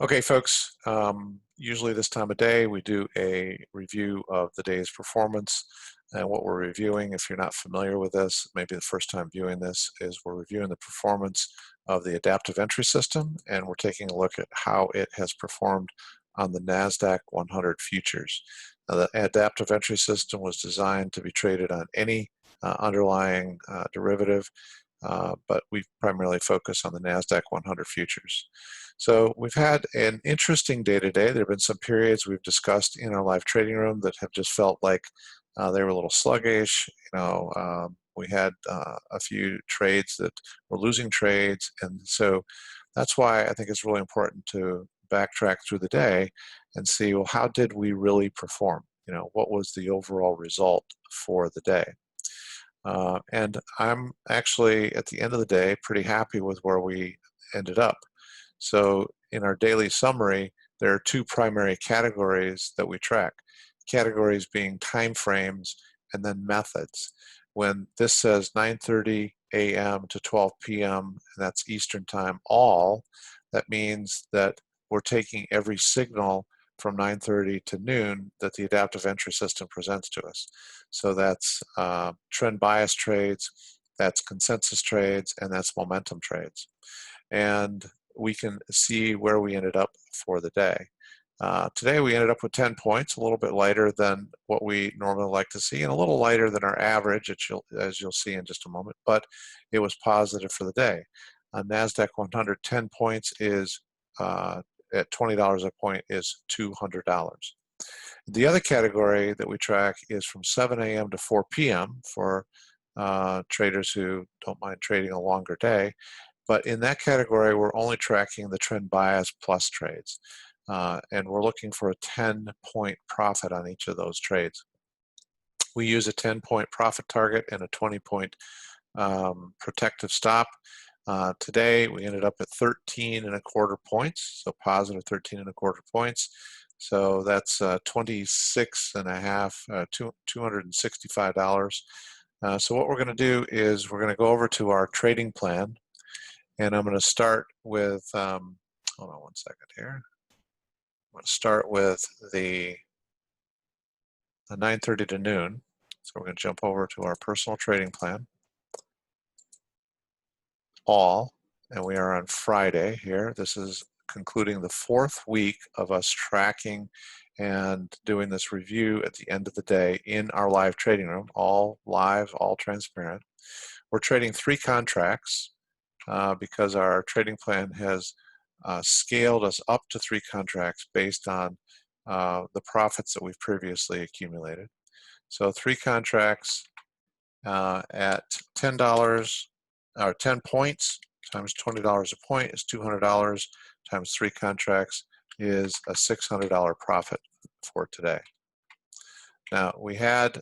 Okay, folks, usually this time of day we do a review of the day's performance. And what we're reviewing, if you're not familiar with this, maybe the first time viewing this, is we're reviewing the performance of the adaptive entry system, and we're taking a look at how it has performed on the NASDAQ 100 futures. Now, the adaptive entry system was designed to be traded on any underlying derivative, but we primarily focus on the NASDAQ 100 futures. So we've had an interesting day today. There have been some periods we've discussed in our live trading room that have just felt like they were a little sluggish. We had a few trades that were losing trades, and so that's why I think it's really important to backtrack through the day and see, well, how did we really perform? What was the overall result for the day? And I'm actually, at the end of the day, pretty happy with where we ended up. So in our daily summary, there are two primary categories that we track. Categories being time frames and then methods. When this says 9:30 a.m. to 12 p.m., and that's Eastern time, all, that means that we're taking every signal from 9:30 to noon that the adaptive entry system presents to us. So that's trend bias trades, that's consensus trades, and that's momentum trades. And we can see where we ended up for the day. Today we ended up with 10 points, a little bit lighter than what we normally like to see, and a little lighter than our average, as you'll see in just a moment, but it was positive for the day. NASDAQ 100, 10 points is at $20 a point is $200. The other category that we track is from 7 a.m. to 4 p.m. for traders who don't mind trading a longer day. But in that category, we're only tracking the trend bias plus trades. And we're looking for a 10-point profit on each of those trades. We use a 10-point profit target and a 20-point protective stop. Today, we ended up at 13 and a quarter points, so positive 13 and a quarter points. So that's 26 and a half, $265. So what we're going to do is we're going to go over to our trading plan, and I'm going to start with, hold on one second here. I'm going to start with the 9:30 to noon. So we're going to jump over to our personal trading plan. All, and we are on Friday here. This is concluding the 4th week of us tracking and doing this review at the end of the day in our live trading room, all live, all transparent. We're trading 3 contracts because our trading plan has scaled us up to 3 contracts based on the profits that we've previously accumulated. So 3 contracts at $10 or 10 points times $20 a point is $200, times 3 contracts is a $600 profit for today. Now we had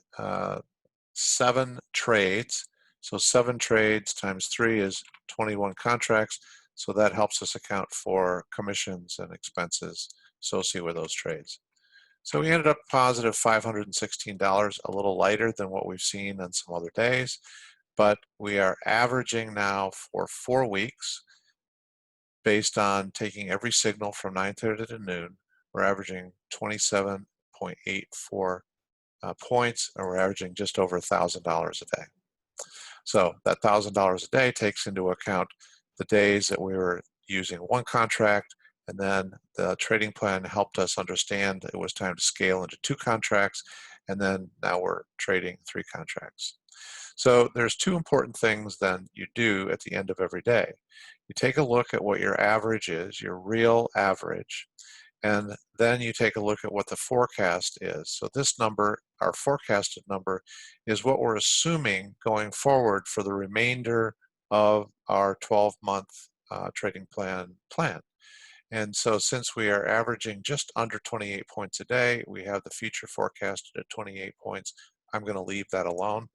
7 trades, so 7 trades times 3 is 21 contracts, so that helps us account for commissions and expenses associated with those trades. So we ended up positive $516, a little lighter than what we've seen on some other days, but we are averaging now for 4 weeks based on taking every signal from 9:30 to noon. We're averaging 27.84 points, and we're averaging just over $1,000 a day. So that $1,000 a day takes into account the days that we were using 1 contract, and then the trading plan helped us understand it was time to scale into 2 contracts, and then now we're trading 3 contracts. So there's 2 important things then you do at the end of every day. You take a look at what your average is, your real average, and then you take a look at what the forecast is. So this number, our forecasted number, is what we're assuming going forward for the remainder of our 12-month trading plan. And so since we are averaging just under 28 points a day, we have the future forecasted at 28 points. I'm going to leave that alone.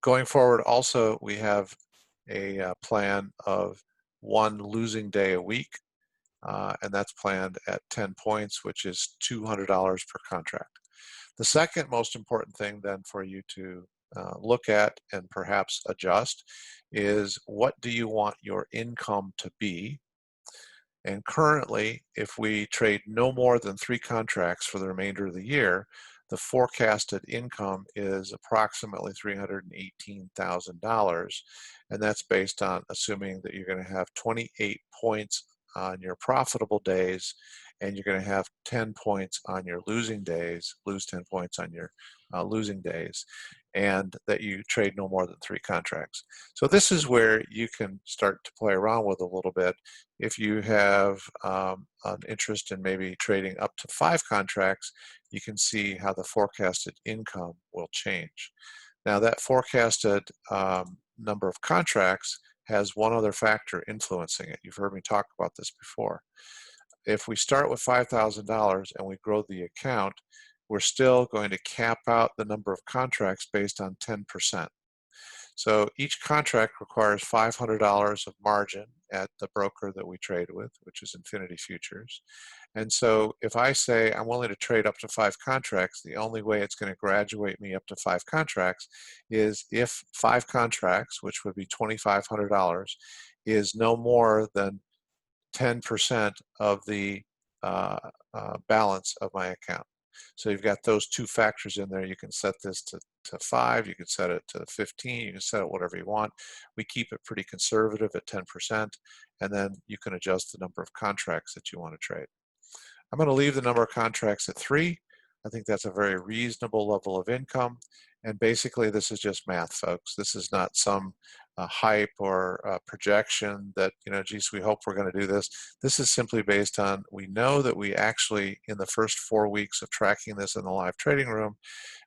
Going forward, also, we have a plan of 1 losing day a week, and that's planned at 10 points, which is $200 per contract. The second most important thing then for you to look at and perhaps adjust is, what do you want your income to be? And currently, if we trade no more than 3 contracts for the remainder of the year, the forecasted income is approximately $318,000. And that's based on assuming that you're going to have 28 points on your profitable days, and you're going to have 10 points on your losing days, lose 10 points on your losing days, and that you trade no more than 3 contracts. So this is where you can start to play around with a little bit. If you have an interest in maybe trading up to 5 contracts, you can see how the forecasted income will change. Now that forecasted number of contracts has one other factor influencing it. You've heard me talk about this before. If we start with $5,000 and we grow the account, we're still going to cap out the number of contracts based on 10%. So each contract requires $500 of margin at the broker that we trade with, which is Infinity Futures. And so if I say I'm willing to trade up to 5 contracts, the only way it's going to graduate me up to 5 contracts is if 5 contracts, which would be $2,500, is no more than 10% of the balance of my account. So you've got those 2 factors in there. You can set this to 5, you can set it to 15, you can set it whatever you want. We keep it pretty conservative at 10%, and then you can adjust the number of contracts that you want to trade. I'm going to leave the number of contracts at 3. I think that's a very reasonable level of income. And basically, this is just math, folks. This is not some hype or projection that, geez, we hope we're going to do this. This is simply based on, we know that we actually, in the first 4 weeks of tracking this in the live trading room,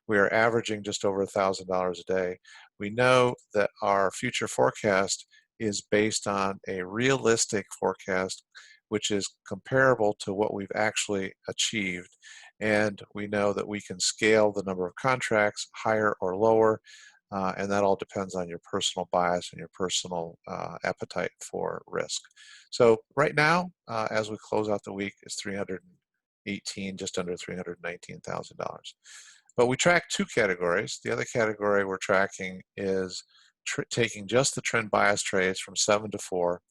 we are averaging just over $1,000 a day. We know that our future forecast is based on a realistic forecast, which is comparable to what we've actually achieved. And we know that we can scale the number of contracts higher or lower, and that all depends on your personal bias and your personal appetite for risk. So right now, as we close out the week, is just under $319,000. But we track 2 categories. The other category we're tracking is taking just the trend bias trades from 7 to 4.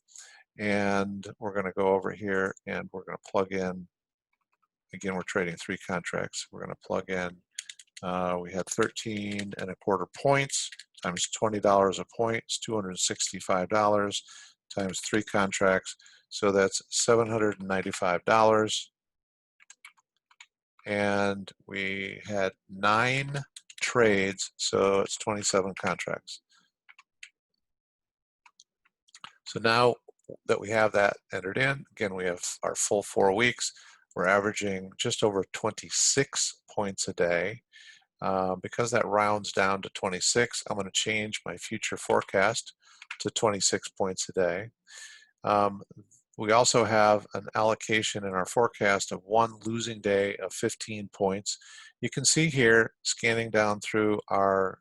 And we're going to go over here and we're going to plug in, again, we're trading 3 contracts. We're going to plug in, we had 13.25 points times $20 a point, it's $265 times 3 contracts. So that's $795. And we had 9 trades, so it's 27 contracts. So now that we have that entered in, again, we have our full 4 weeks. We're averaging just over 26 points a day. Because that rounds down to 26, I'm going to change my future forecast to 26 points a day. We also have an allocation in our forecast of 1 losing day of 15 points. You can see here, scanning down through our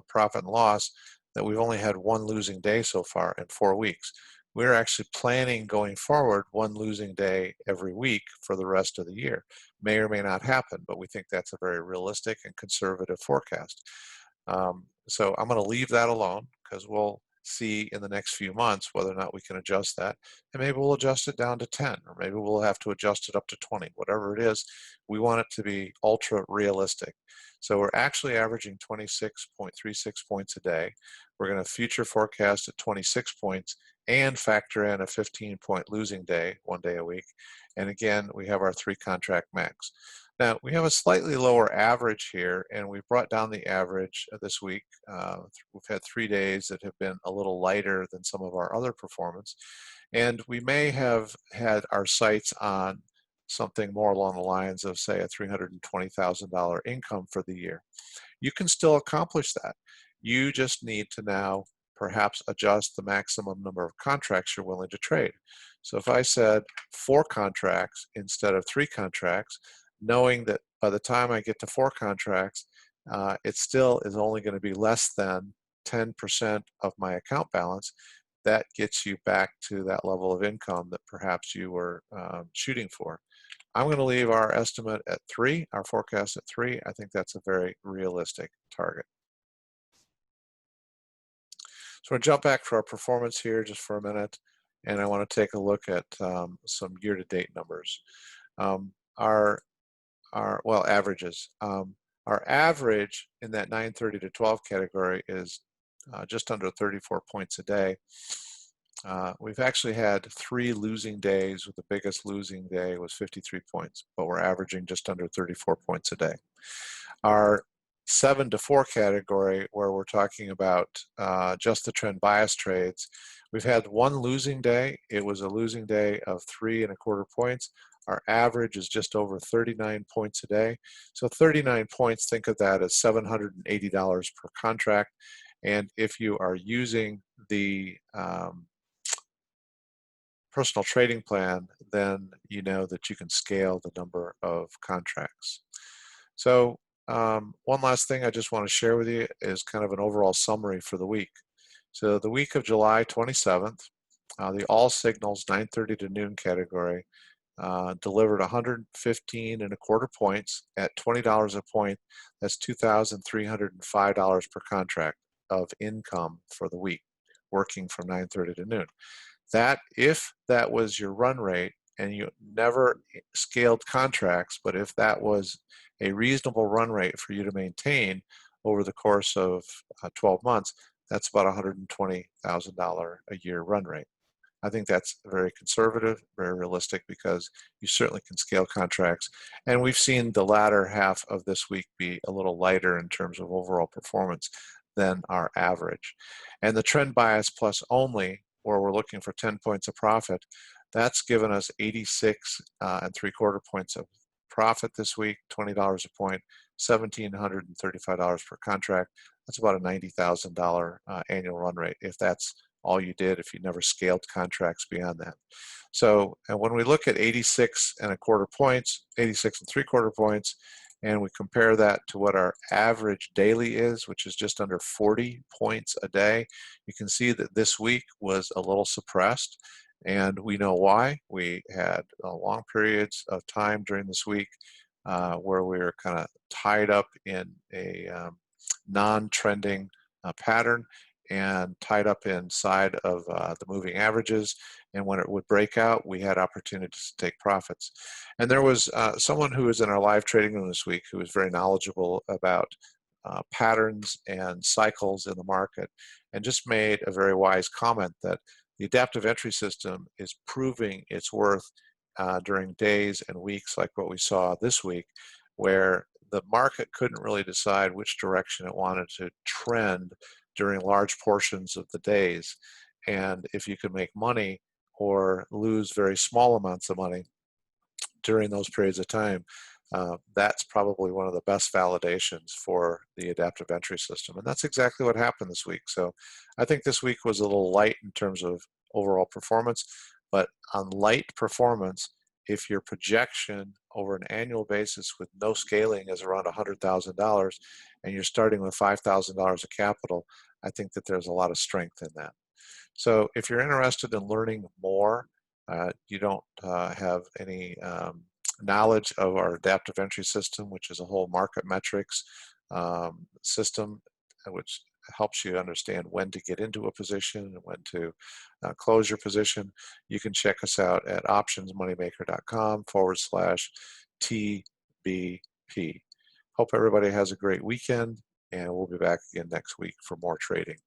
profit and loss, that we've only had 1 losing day so far in 4 weeks. We're actually planning going forward 1 losing day every week for the rest of the year. May or may not happen, but we think that's a very realistic and conservative forecast. So I'm going to leave that alone because we'll see in the next few months whether or not we can adjust that. And maybe we'll adjust it down to 10, or maybe we'll have to adjust it up to 20. Whatever it is, we want it to be ultra realistic. So we're actually averaging 26.36 points a day. We're going to future forecast at 26 points and factor in a 15-point losing day, 1 day a week. And again, we have our 3 contract max. Now, we have a slightly lower average here, and we've brought down the average this week. We've had 3 days that have been a little lighter than some of our other performance. And we may have had our sights on something more along the lines of, say, a $320,000 income for the year. You can still accomplish that. You just need to now perhaps adjust the maximum number of contracts you're willing to trade. So if I said 4 contracts instead of 3 contracts, knowing that by the time I get to 4 contracts, it still is only going to be less than 10% of my account balance, that gets you back to that level of income that perhaps you were shooting for. I'm going to leave our estimate at 3, our forecast at 3. I think that's a very realistic target. So we'll jump back to our performance here just for a minute. and I want to take a look at some year-to-date numbers. Our well, averages. Our average in that 9:30 to 12 category is just under 34 points a day. We've actually had 3 losing days, with the biggest losing day was 53 points, but we're averaging just under 34 points a day. Our 7 to 4 category, where we're talking about just the trend bias trades, we've had 1 losing day. It was a losing day of 3.25 points. Our average is just over 39 points a day. So 39 points, think of that as $780 per contract. And if you are using the personal trading plan, then you know that you can scale the number of contracts. So one last thing I just want to share with you is kind of an overall summary for the week. So the week of July 27th, the all signals 9:30 to noon category delivered 115.25 points at $20 a point. That's $2,305 per contract of income for the week, working from 9:30 to noon. That, if that was your run rate and you never scaled contracts, but if that was a reasonable run rate for you to maintain over the course of 12 months, that's about $120,000 a year run rate. I think that's very conservative, very realistic, because you certainly can scale contracts. And we've seen the latter half of this week be a little lighter in terms of overall performance than our average. And the trend bias plus only, where we're looking for 10 points of profit, that's given us 86.75 points of profit this week, $20 a point, $1,735 per contract. That's about a $90,000 annual run rate, if that's all you did, if you never scaled contracts beyond that. So, and when we look at 86.25 points, 86.75 points, and we compare that to what our average daily is, which is just under 40 points a day, you can see that this week was a little suppressed, and we know why. We had long periods of time during this week where we were kind of tied up in a non-trending pattern and tied up inside of the moving averages, and when it would break out, we had opportunities to take profits. And there was someone who was in our live trading room this week who was very knowledgeable about patterns and cycles in the market, and just made a very wise comment that the adaptive entry system is proving its worth during days and weeks like what we saw this week, where the market couldn't really decide which direction it wanted to trend during large portions of the days. And if you could make money or lose very small amounts of money during those periods of time, that's probably one of the best validations for the adaptive entry system. And that's exactly what happened this week. So I think this week was a little light in terms of overall performance, but on light performance, if your projection over an annual basis with no scaling is around $100,000 and you're starting with $5,000 of capital, I think that there's a lot of strength in that. So if you're interested in learning more, you don't have any knowledge of our adaptive entry system, which is a whole market metrics system, which helps you understand when to get into a position and when to close your position, you can check us out at optionsmoneymaker.com/TBP. Hope everybody has a great weekend, and we'll be back again next week for more trading.